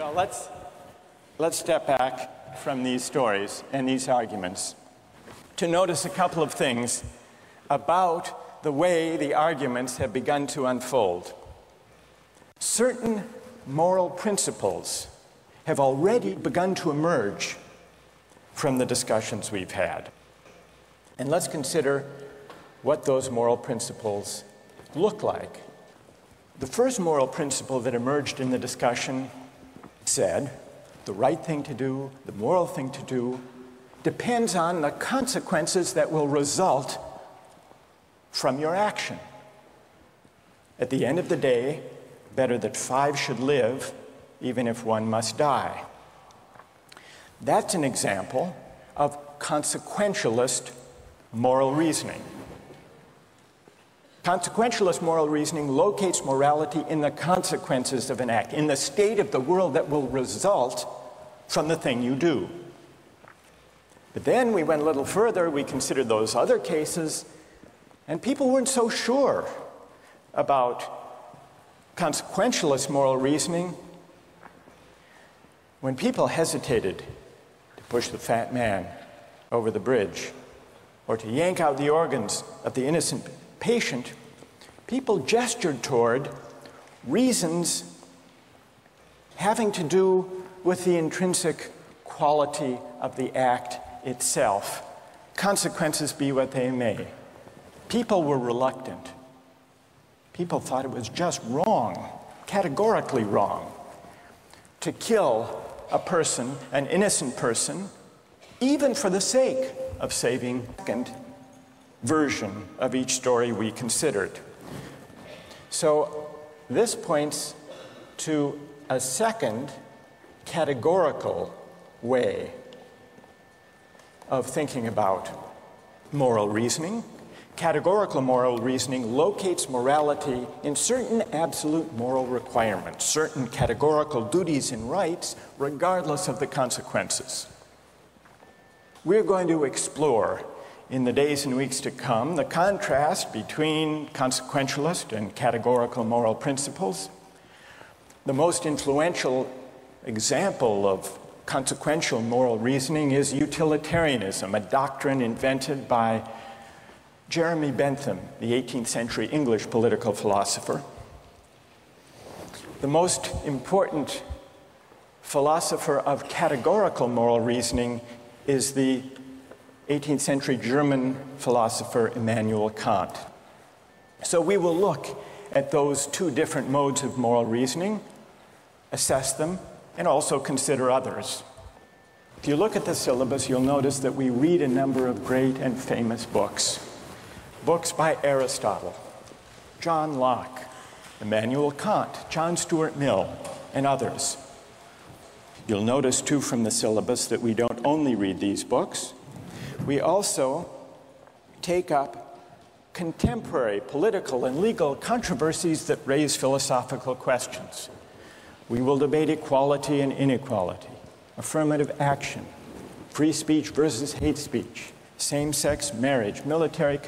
Well, let's step back from these stories and these arguments to notice a couple of things about the way the arguments have begun to unfold. Certain moral principles have already begun to emerge from the discussions we've had. And let's consider what those moral principles look like. The first moral principle that emerged in the discussion said the right thing to do, the moral thing to do, depends on the consequences that will result from your action. At the end of the day, better that 5 should live, even if 1 must die. That's an example of consequentialist moral reasoning. Consequentialist moral reasoning locates morality in the consequences of an act, in the state of the world that will result from the thing you do. But then we went a little further, we considered those other cases, and people weren't so sure about consequentialist moral reasoning. When people hesitated to push the fat man over the bridge or to yank out the organs of the innocent patient, people gestured toward reasons having to do with the intrinsic quality of the act itself, consequences be what they may. People were reluctant. People thought it was just wrong, categorically wrong, to kill a person, an innocent person, even for the sake of saving a second version of each story we considered. So this points to a second categorical way of thinking about moral reasoning. Categorical moral reasoning locates morality in certain absolute moral requirements, certain categorical duties and rights, regardless of the consequences. We're going to explore in the days and weeks to come the contrast between consequentialist and categorical moral principles. The most influential example of consequential moral reasoning is utilitarianism, a doctrine invented by Jeremy Bentham, the 18th century English political philosopher. The most important philosopher of categorical moral reasoning is the 18th century German philosopher Immanuel Kant. So we will look at those two different modes of moral reasoning, assess them, and also consider others. If you look at the syllabus, you'll notice that we read a number of great and famous books. Books by Aristotle, John Locke, Immanuel Kant, John Stuart Mill, and others. You'll notice, too, from the syllabus that we don't only read these books. We also take up contemporary political and legal controversies that raise philosophical questions. We will debate equality and inequality, affirmative action, free speech versus hate speech, same-sex marriage, military